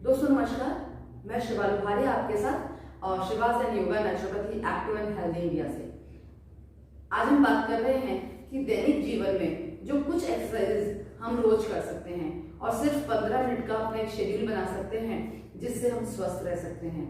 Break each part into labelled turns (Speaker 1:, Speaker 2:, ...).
Speaker 1: दोस्तों नमस्कार, मैं शिवा लोहारी आपके साथ और Shivas and yoga naturopathy active and healthy India से। आज हम बात कर रहे हैं कि दैनिक जीवन में जो कुछ एक्सरसाइज हम रोज कर सकते हैं और सिर्फ 15 मिनट का अपना एक शेड्यूल बना सकते हैं जिससे हम स्वस्थ रह सकते हैं।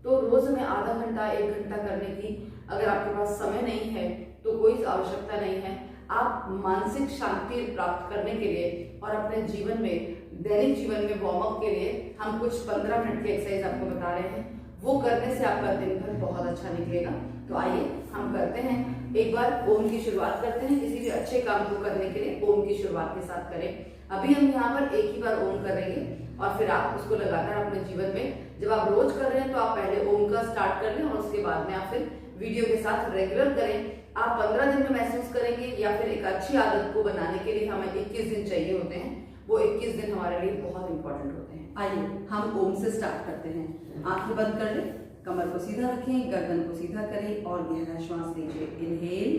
Speaker 1: तो रोज में आधा घंटा 1 घंटा करने की अगर आपके पास समय नहीं है तो कोई आवश्यकता नहीं है। आप मानसिक शांति प्राप्त करने के लिए और अपने जीवन में दैनिक जीवन में वार्म अप के लिए हम कुछ 15 मिनट की एक्सरसाइज आपको बता रहे हैं। वो करने से आपका दिन भर बहुत अच्छा निकलेगा। तो आइए हम करते हैं। एक बार ओम की शुरुआत करते हैं। किसी भी अच्छे काम को करने के लिए ओम की शुरुआत के साथ करें। अभी हम यहाँ पर एक ही बार ओम करेंगे और फिर आप उसको लगातार अपने जीवन में जब आप रोज कर रहे हैं तो आप पहले ओम का स्टार्ट कर लें और उसके बाद में आप फिर वीडियो के साथ रेगुलर करें। आप 15 दिन में महसूस करेंगे या फिर एक अच्छी आदत को बनाने के लिए हमें 21 दिन चाहिए होते हैं। वो 21 दिन हमारे लिए बहुत इंपॉर्टेंट होते हैं। आइए हम ओम से स्टार्ट करते हैं। आंखें बंद कर लें, कमर को सीधा रखें, गर्दन को सीधा करें और गहरा श्वास लीजिए। इनहेल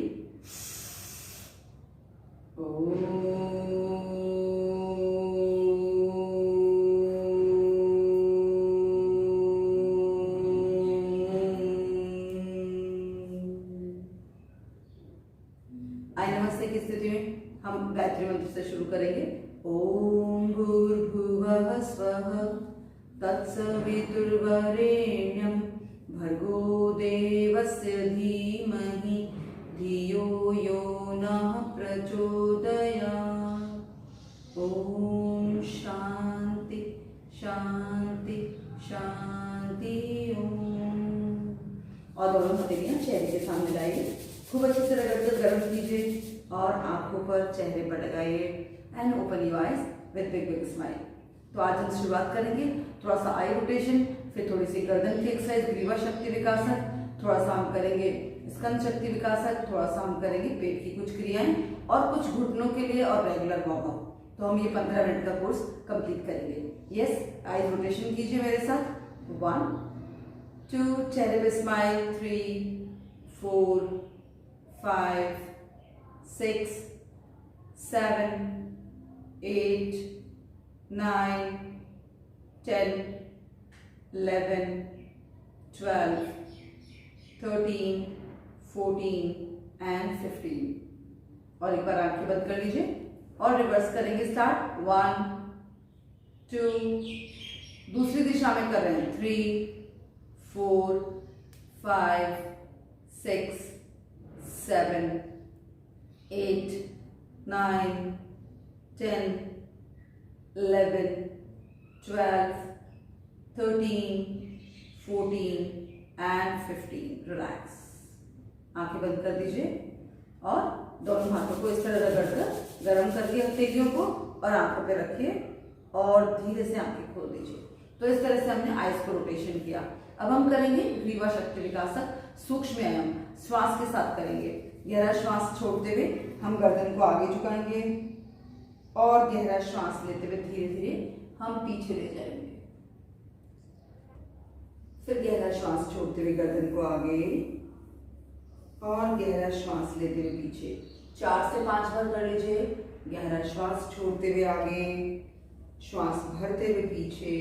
Speaker 1: आई नमस्ते की स्थिति में हम गायत्री मंत्र से शुरू करेंगे। ओम भूर्भुवः स्वः तत्सवितुर्वरेण्यं भर्गो देवस्य धीमहि धियो यो नः प्रचोदयात्। ओम शांति शांति शांति ओम। और दोनों हथेलियां चेहरे के सामने लाइए। खूब अच्छे से रगड़कर गर्म कीजिए और आंखों पर चेहरे पर लगाइए and open your eyes with big big smile. तो आज हम शुरुआत करेंगे थोड़ा सा आई रोटेशन, फिर थोड़ी सी गर्दन की एक्सरसाइज ग्रीवा शक्ति विकासक, थोड़ा सा हम करेंगे स्कंद शक्ति विकासक, थोड़ा सा हम करेंगे पेट की कुछ क्रियाएं और कुछ घुटनों के लिए और रेगुलर वार्म अप। तो हम ये 15 मिनट का कोर्स कंप्लीट करेंगे। यस, आई रोटेशन कीजिए मेरे साथ। 1 2 चेहरे पे स्माइल, 3 4 5 6 7 8 9 10 11 12 13 14 एंड 15। और एक बार आंखें बंद कर लीजिए और रिवर्स करेंगे। स्टार्ट 1 2 दूसरी दिशा में कर रहे हैं 3 4 5 6 7 8 9 10 11 12 13 14 एंड 15। रिलैक्स, आंखें बंद कर दीजिए और दोनों हाथों को इस तरह रगड़कर गर्म करके हथेलियों को और आंखों पे रखिए और धीरे से आंखें खोल दीजिए। तो इस तरह से हमने आइज को रोटेशन किया। अब हम करेंगे ग्रीवा शक्ति विकासक सूक्ष्म व्यायाम, श्वास के साथ करेंगे। गहरा श्वास छोड़ते हुए हम गर्दन को आगे झुकाएंगे और गहरा श्वास लेते हुए धीरे धीरे हम पीछे ले जाएंगे। फिर गहरा श्वास छोड़ते हुए गर्दन को आगे और गहरा श्वास लेते हुए पीछे। 4 से 5 बार कर लीजिए। गहरा श्वास छोड़ते हुए आगे, श्वास भरते हुए पीछे,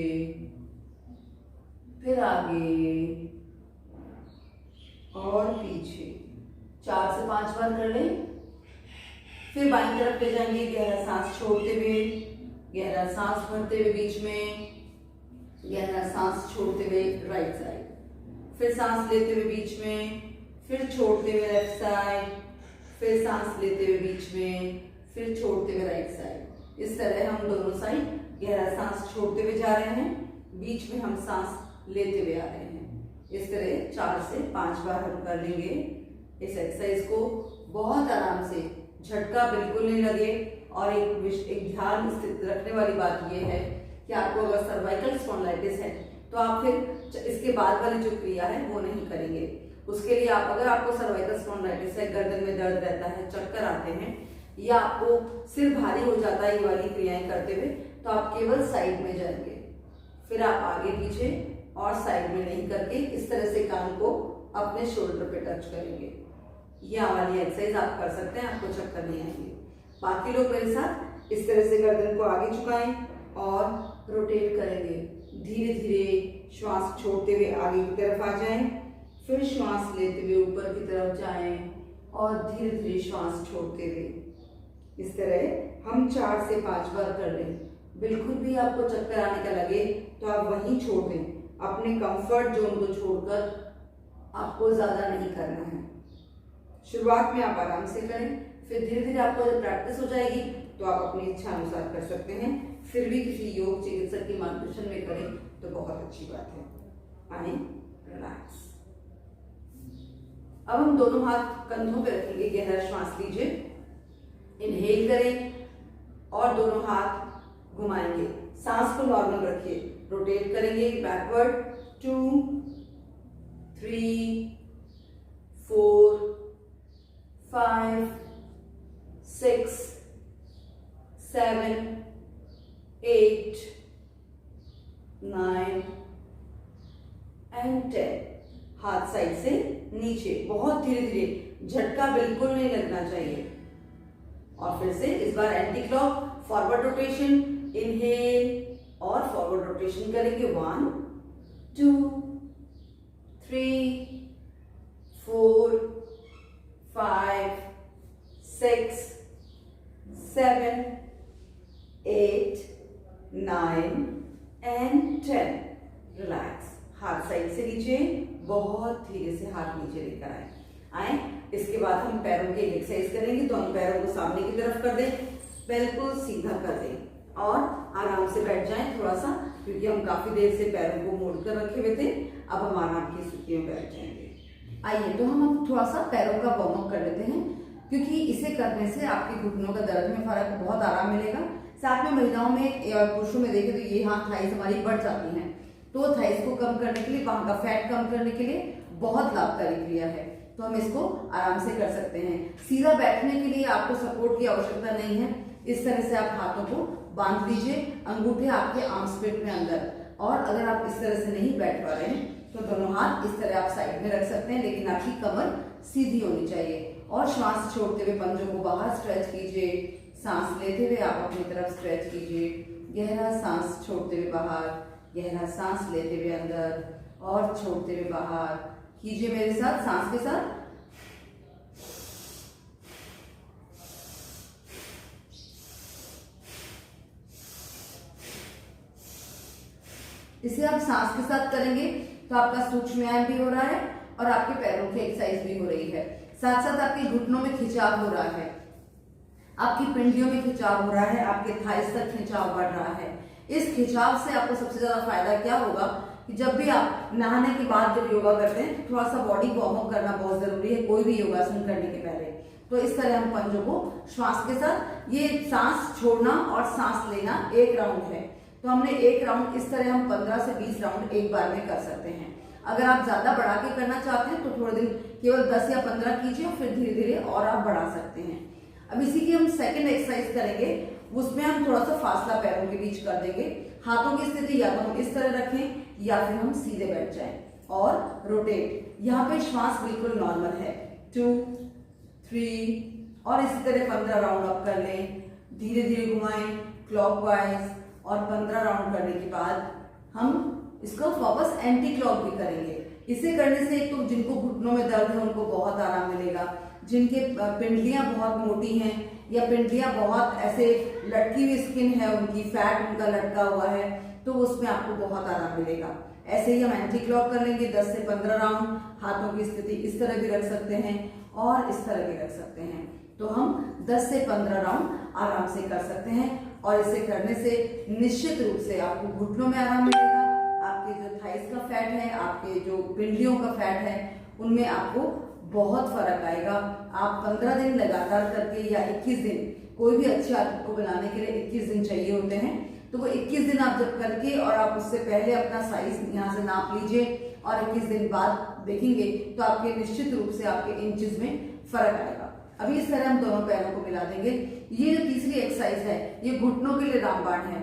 Speaker 1: फिर आगे और पीछे। 4 से 5 बार कर लें। फिर बाईं तरफ ले जाएंगे। गहरा सांस छोड़ते हुए, गहरा सांस भरते हुए बीच में, गहरा सांस छोड़ते हुए राइट साइड, फिर सांस लेते हुए बीच में, फिर छोड़ते हुए लेफ्ट साइड, फिर सांस लेते हुए बीच में, फिर छोड़ते हुए राइट साइड। इस तरह हम दोनों साइड गहरा सांस छोड़ते हुए जा रहे हैं, बीच में हम सांस लेते हुए आ रहे हैं। इस तरह 4 से 5 बार हम कर लेंगे इस एक्सरसाइज को। बहुत आराम से, झटका बिल्कुल नहीं लगे। और एक ध्यान रखने वाली बात यह है कि आपको अगर सर्वाइकल स्पॉन्डिलाइटिस है तो आप फिर इसके बाद वाली जो क्रिया है वो नहीं करेंगे। उसके लिए अगर आपको सर्वाइकल स्पॉन्डिलाइटिस है, गर्दन में दर्द रहता है, चक्कर आते हैं या आपको सिर भारी हो जाता है ये वाली क्रियाएं करते हुए, तो आप केवल साइड में जाएंगे। फिर आप आगे पीछे और साइड में नहीं करके इस तरह से कान को अपने शोल्डर पे टच करेंगे। ये वाली एक्सरसाइज आप कर सकते हैं, आपको चक्कर नहीं आएंगे। बाकी लोग मेरे साथ इस तरह से गर्दन को आगे झुकाएं और रोटेट करेंगे। धीरे आगे की तरफ आ जाएं, फिर श्वास लेते हुए ऊपर की तरफ जाएं और धीरे धीरे श्वास छोड़ते हुए। इस तरह हम 4 से 5 बार कर लें। बिल्कुल भी आपको चक्कर आने का लगे तो आप वहीं छोड़ दें, अपने कंफर्ट जोन को छोड़कर आपको ज्यादा नहीं करना है। शुरुआत में आप आराम से करें, फिर धीरे धीरे आपको जब प्रैक्टिस हो जाएगी तो आप अपनी इच्छा अनुसार कर सकते हैं। फिर भी किसी योग चिकित्सक के मार्गदर्शन में करें तो बहुत अच्छी बात है। आए, रिलैक्स। अब हम दोनों हाथ कंधों पे रखेंगे, गहरा श्वास लीजिए, इनहेल करें और दोनों हाथ घुमाएंगे। सांस को नॉर्मल रखिए, रोटेट करेंगे बैकवर्ड। 2 3 4 5 6 7 8 9 and 10। हाथ साइड से नीचे, बहुत धीरे धीरे, झटका बिल्कुल नहीं लगना चाहिए। और फिर से इस बार anti clock forward rotation, inhale और फॉरवर्ड रोटेशन करेंगे। 1 2 3 4 5 6 7 8 9 and 10। रिलैक्स। हाथ साइड से नीचे, बहुत धीरे से हाथ नीचे लेकर आए। इसके बाद हम पैरों की एक्सरसाइज करेंगे। दोनों पैरों को सामने की तरफ कर दें, बिल्कुल सीधा कर दें और आराम से बैठ जाएं थोड़ा सा, क्योंकि हम काफी देर से पैरों को मोड़ कर रखे हुए थे। अब हम आराम की स्थिति में बैठ जाएंगे। आइए तो हम थोड़ा सा पैरों का वार्म अप कर लेते हैं, क्योंकि इसे करने से आपके घुटनों का दर्द में फर्क, बहुत आराम मिलेगा। साथ में महिलाओं में या पुरुषों में देखें तो ये हाथ थाइस हमारी बढ़ जाती हैं, तो थाइस को कम करने के लिए, वहां का फैट कम करने के लिए बहुत लाभकारी क्रिया है। तो हम इसको आराम से कर सकते हैं। सीधा बैठने के लिए आपको सपोर्ट की आवश्यकता नहीं है। इस तरह से आप हाथों को बांध लीजिए, अंगूठे आपके आर्म स्पेट में अंदर। और अगर आप इस तरह से नहीं बैठ पा रहे हैं तो दोनों हाथ इस तरह आप साइड में रख सकते हैं, लेकिन आपकी कमर सीधी होनी चाहिए। और श्वास छोड़ते हुए पंजों को बाहर स्ट्रेच कीजिए, सांस लेते हुए आप अपनी तरफ स्ट्रेच कीजिए। गहरा सांस छोड़ते हुए बाहर, गहरा सांस लेते हुए अंदर और छोड़ते हुए बाहर। कीजिए मेरे साथ, सांस के साथ। इसे आप सांस के साथ करेंगे तो आपका सूक्ष्म व्यायाम भी हो रहा है और आपके पैरों की एक्सरसाइज भी हो रही है। साथ साथ आपके घुटनों में खिंचाव हो रहा है, आपकी पिंडियों में खिंचाव हो रहा है, आपके थाइस तक खिंचाव बढ़ रहा है। इस खिंचाव से आपको सबसे ज्यादा फायदा क्या होगा कि जब भी आप नहाने के बाद जब योगा करते हैं तो थोड़ा सा बॉडी वार्म अप करना बहुत जरूरी है, कोई भी योगासन करने के पहले। तो इस तरह हम पंजों को श्वास के साथ, ये सांस छोड़ना और सांस लेना एक राउंड है, तो हमने एक राउंड इस तरह हम 15 से 20 राउंड एक बार में कर सकते हैं। अगर आप ज्यादा बढ़ा के करना चाहते हैं तो थोड़े दिन केवल 10 या 15 कीजिए और फिर धीरे धीरे और आप बढ़ा सकते हैं। अब इसी की हम सेकेंड एक्सरसाइज करेंगे, उसमें हम थोड़ा सा फासला पैरों के बीच कर देंगे। हाथों की स्थिति या तो हम इस तरह रखें या फिर हम सीधे बैठ जाएं और रोटेट। यहाँ पे श्वास बिल्कुल नॉर्मल है। 2 3 और इसी तरह 15 राउंड अप कर लें, धीरे धीरे घुमाएं क्लॉकवाइज। और 15 राउंड करने के बाद हम इसको वापस एंटी क्लॉक भी करेंगे। इसे करने से एक तो जिनको घुटनों में दर्द है उनको बहुत आराम मिलेगा, जिनके पिंडलियां बहुत मोटी हैं या पिंडलियां बहुत ऐसे लटकी हुई स्किन है, उनकी फैट उनका लटका हुआ है, तो उसमें आपको बहुत आराम मिलेगा। ऐसे ही हम एंटी क्लॉक कर लेंगे 10 से 15 राउंड। हाथों की स्थिति इस तरह भी रख सकते हैं और इस तरह भी रख सकते हैं। तो हम 10 से 15 राउंड आराम से कर सकते हैं और इसे करने से निश्चित रूप से आपको घुटनों में आराम मिलेगा, आपके जो थाइस का फैट है, आपके जो पिंडलियों का फैट है, उनमें आपको बहुत फर्क आएगा। आप 15 दिन लगातार करके या 21 दिन, कोई भी अच्छी आदत को बनाने के लिए 21 दिन चाहिए होते हैं, तो वो 21 दिन आप जब करके और आप उससे पहले अपना साइज यहाँ से नाप लीजिए और 21 दिन बाद देखेंगे तो आपके निश्चित रूप से आपके इंचेस में फर्क आएगा। अभी इस तरह हम दोनों पैरों को मिला देंगे। ये जो तीसरी एक्सरसाइज है ये घुटनों के लिए रामबाण है।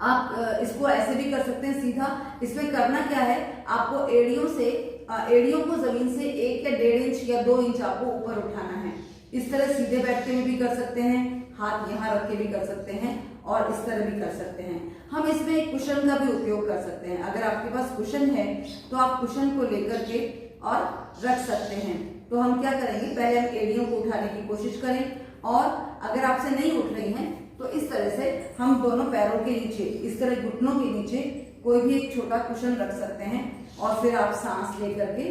Speaker 1: आप इसको ऐसे भी कर सकते हैं सीधा। इसमें करना क्या है, आपको एड़ियों को जमीन से 1 या 1.5 इंच या 2 इंच आपको ऊपर उठाना है। इस तरह सीधे बैठते हुए भी कर सकते हैं, हाथ यहाँ रख के भी कर सकते हैं और इस तरह भी कर सकते हैं। हम इसमें एक कुशन का भी उपयोग कर सकते हैं। अगर आपके पास कुशन है तो आप कुशन को लेकर के और रख सकते हैं। तो हम क्या करेंगे, पहले हम एड़ियों को उठाने की कोशिश करें और अगर आपसे नहीं उठ रही हैं तो इस तरह से हम दोनों पैरों के नीचे, इस तरह घुटनों के नीचे कोई भी एक छोटा कुशन रख सकते हैं और फिर आप सांस लेकर के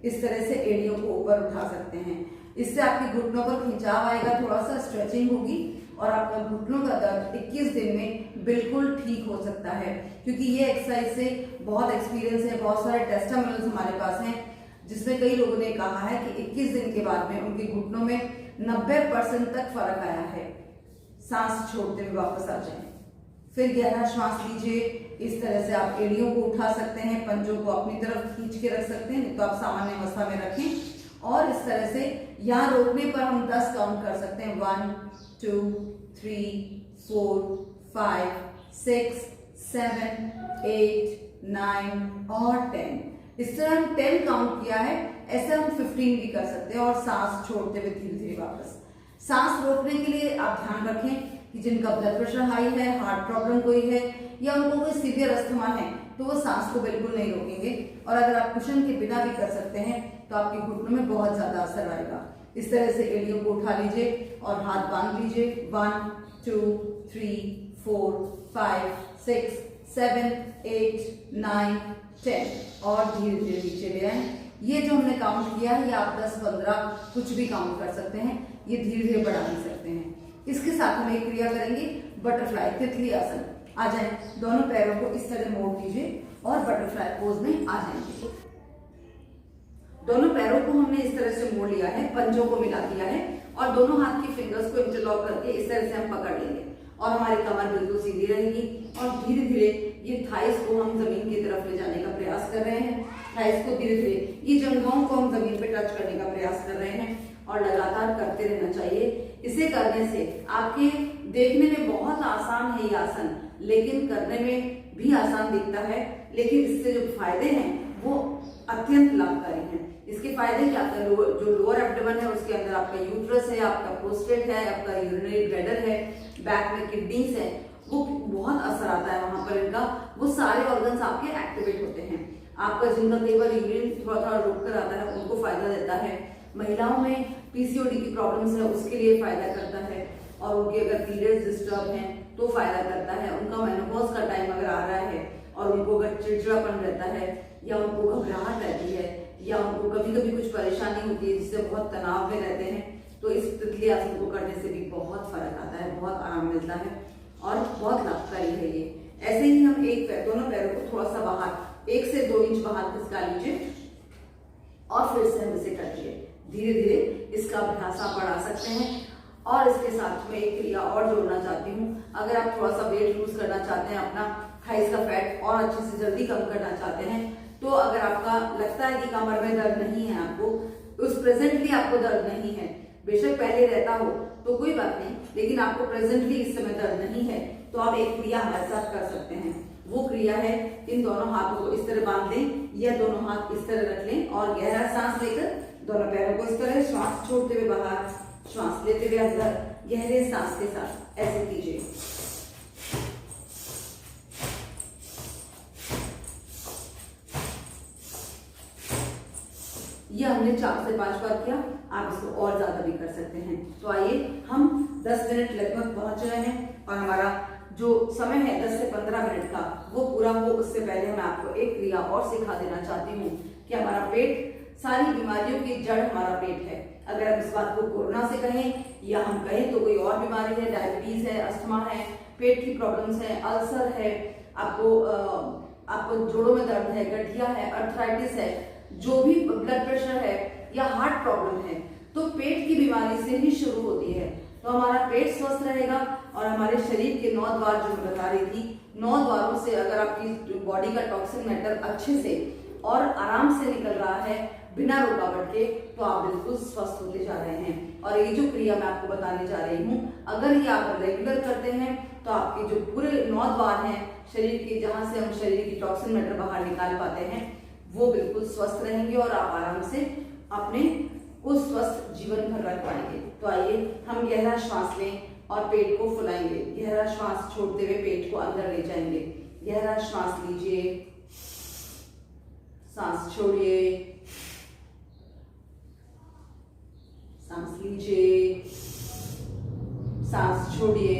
Speaker 1: इस तरह से एड़ियों को ऊपर उठा सकते हैं। इससे आपके घुटनों पर खिंचाव आएगा, थोड़ा सा स्ट्रेचिंग होगी और आपका घुटनों का दर्द 21 दिन में बिल्कुल ठीक हो सकता है। क्योंकि ये एक्सरसाइज से बहुत एक्सपीरियंस है, बहुत सारे टेस्टिमोनियल्स हमारे पास हैं जिसमें कई लोगों ने कहा है कि 21 दिन के बाद में उनके घुटनों में 90% तक फर्क आया है। सांस छोड़ते हुए वापस आ जाएं। फिर गहरा श्वास लीजिए। इस तरह से आप एड़ियों को उठा सकते हैं, पंजों को अपनी तरफ खींच के रख सकते हैं, नहीं तो आप सामान्य अवस्था में रखें और इस तरह से यहाँ रोकने पर हम 10 काउंट कर सकते हैं। 1 2 3 4 5 6 7 8 9 और 10। इस तरह हम 10 काउंट किया है, ऐसे हम 15 भी कर सकते हैं और सांस छोड़ते हुए धीरे धीरे वापस। सांस रोकने के लिए आप ध्यान रखें कि जिनका ब्लड प्रेशर हाई है, हार्ट प्रॉब्लम कोई है या उनको कोई सीवियर अस्थमा है तो वो सांस को बिल्कुल नहीं रोकेंगे। और अगर आप कुशन के बिना भी कर सकते हैं तो आपके घुटनों में बहुत ज्यादा असर आएगा। इस तरह से एड़ियों को उठा लीजिए और हाथ बांध लीजिए। 1 2 3 4 5 6 7 8 9 10 और धीरे धीरे नीचे ले आए। ये जो हमने काउंट किया है ये आप 10-15 कुछ भी काउंट कर सकते हैं, ये धीरे धीरे बढ़ा भी सकते हैं। इसके साथ हम एक क्रिया करेंगे बटरफ्लाई, तितली आसन। आ जाए, दोनों पैरों को इस तरह मोड़ लीजिए और बटरफ्लाई पोज में आ जाएंगे। दोनों पैरों को हमने इस तरह से मोड़ लिया है, पंजों को मिला दिया है और दोनों हाथ की फिंगर्स को इंटरलॉक करके इस तरह से हम पकड़ लेंगे और हमारी कमर बिल्कुल सीधी रहेगी और धीरे धीरे ये थाइस को हम जमीन की तरफ ले जाने का प्रयास कर रहे हैं। थाइस को धीरे धीरे, ये जंघों को हम जमीन पे टच करने का प्रयास कर रहे हैं और लगातार करते रहना चाहिए। इसे करने से आपके देखने में बहुत आसान है ये आसन, लेकिन करने में भी आसान दिखता है, लेकिन इससे जो फायदे हैं वो अत्यंत लाभकारी हैं। इसके फायदे क्या, जो लोअर एब्डोमेन है उसके अंदर आपका यूट्रस है, आपका प्रोस्टेट है, आपका यूरिनरी ब्लैडर है, बैक में किडनीज है, वो बहुत असर आता है वहां पर इनका। वो सारे ऑर्गन्स आपके एक्टिवेट होते हैं। आपका जिनका केवल यूरिन थोड़ा थोड़ा रुक कर आता है उनको फायदा देता है। महिलाओं में पीसीओडी की प्रॉब्लम्स है उसके लिए फायदा करता है और उनके अगर पीरियड्स डिस्टर्ब हैं तो फायदा करता है। उनका मेनोपॉज का टाइम अगर आ रहा है और उनको अगर चिड़चिड़ापन रहता है या उनको घबराहट रहती है या उनको कभी कभी कुछ परेशानी होती है जिससे बहुत तनाव में रहते हैं तो इस तितली आसन को करने से भी बहुत फर्क आता है, बहुत आराम मिलता है और बहुत लाभकारी है ये। ऐसे ही हम दोनों पैरों को थोड़ा सा बाहर 1 से 2 इंच बाहर खिसका लीजिए और फिर से हम इसे करिए। धीरे धीरे इसका अभ्यास आप बढ़ा सकते हैं। और इसके साथ में एक क्रिया और जोड़ना चाहती हूँ। अगर आप थोड़ा सा वेट लूज करना चाहते हैं, अपना थाइस का फैट और अच्छे से जल्दी कम करना चाहते हैं, तो अगर आपका लगता है कि कमर में दर्द नहीं है, आपको उस प्रेजेंटली आपको दर्द नहीं है, बेशक पहले रहता हो तो कोई बात नहीं, लेकिन आपको प्रेजेंटली इस समय दर्द नहीं है, तो आप एक क्रिया हमारे साथ कर सकते हैं। वो क्रिया है, इन दोनों हाथों को इस तरह बांध लें या दोनों हाथ इस तरह रख लें और गहरा सांस लेकर दोनों पैरों को इस तरह श्वास छोड़ते हुए बाहर, श्वास लेते हुए अंदर, गहरे सांस के साथ ऐसे कीजिए। ये हमने 4 से 5 बार किया, आप इसको और ज्यादा भी कर सकते हैं। तो आइए, हम 10 मिनट लगभग पहुंच रहे हैं और हमारा जो समय है 10 से 15 मिनट का वो पूरा हो, उससे पहले मैं आपको एक क्रिया और सिखा देना चाहती हूँ कि हमारा पेट, सारी बीमारियों की जड़ हमारा पेट है। अगर हम इस बात को कोरोना से कहें या हम कहें तो कोई और बीमारी है, डायबिटीज है, अस्थमा है, पेट की प्रॉब्लम्स है, अल्सर है, आपको जोड़ों में दर्द है, गठिया है, अर्थराइटिस है, जो भी ब्लड प्रेशर है या हार्ट प्रॉब्लम है, तो पेट की बीमारी से ही शुरू होती है। तो हमारा पेट स्वस्थ रहेगा और हमारे शरीर के 9 द्वार, जो मैं बता रही थी, 9 द्वारों से अगर आपकी बॉडी का टॉक्सिन मैटर अच्छे से और आराम से निकल रहा है बिना रुकावट के, तो आप बिल्कुल स्वस्थ होते जा रहे हैं। और ये जो क्रिया मैं आपको बताने जा रही हूँ, अगर ये आप रेगुलर करते हैं तो आपके जो पूरे 9 द्वार हैं शरीर के, जहां से हम शरीर की टॉक्सिन मैटर बाहर निकाल पाते हैं, वो बिल्कुल स्वस्थ रहेंगे और आप आराम से अपने को स्वस्थ जीवन भर रख पाएंगे। तो आइए हम गहरा श्वास लें और पेट को फुलाएंगे। गहरा श्वास छोड़ते हुए पेट को अंदर ले जाएंगे। गहरा श्वास लीजिए, सांस छोड़िए, सांस लीजिए, सांस छोड़िए,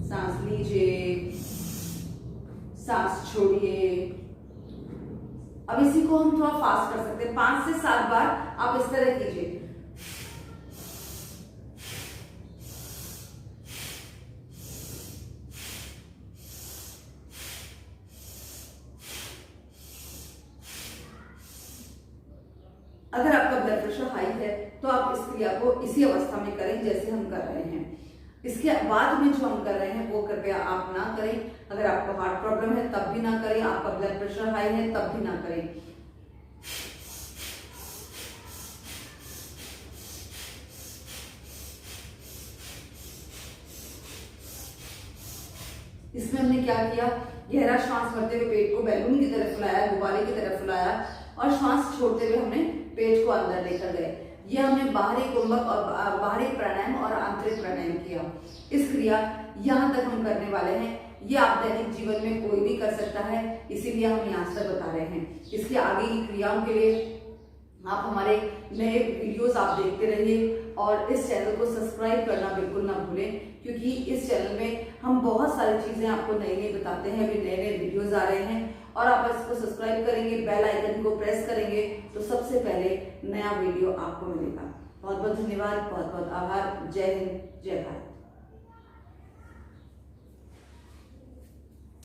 Speaker 1: सांस लीजिए, सांस छोड़िए। अब इसी को हम थोड़ा फास्ट कर सकते हैं। 5 से 7 बार आप इस तरह कीजिए। अगर आपका ब्लड प्रेशर हाई है तो आप इस क्रिया को इसी अवस्था में करें जैसे हम कर रहे हैं। इसके बाद में जो हम कर रहे हैं वो कृपया आप ना करें। अगर आपको हार्ट प्रॉब्लम है तब भी ना करें, आपका ब्लड प्रेशर हाई है तब भी ना करें। इसमें हमने क्या किया, गहरा श्वास भरते हुए पेट को बैलून की तरफ फुलाया, गुब्बारे की तरफ फुलाया और श्वास छोड़ते हुए हमने पेट को अंदर लेकर गए। यह हमने बाहरी कुंभक और बाहरी प्राणायाम और आंतरिक प्राणायाम किया। इस क्रिया यहाँ तक हम करने वाले हैं। ये आप दैनिक जीवन में कोई भी कर सकता है, इसीलिए हम यहाँ तक बता रहे हैं। इसके आगे की क्रियाओं के लिए आप हमारे नए वीडियोस आप देखते रहिए और इस चैनल को सब्सक्राइब करना बिल्कुल ना भूलें, क्योंकि इस चैनल में हम बहुत सारी चीजें आपको नई नई बताते हैं। अभी नए नए वीडियोस आ रहे हैं और आप इसको सब्सक्राइब करेंगे, बेल आइकन को प्रेस करेंगे तो सबसे पहले नया वीडियो आपको मिलेगा। बहुत बहुत धन्यवाद, बहुत बहुत आभार। जय हिंद, जय भारत।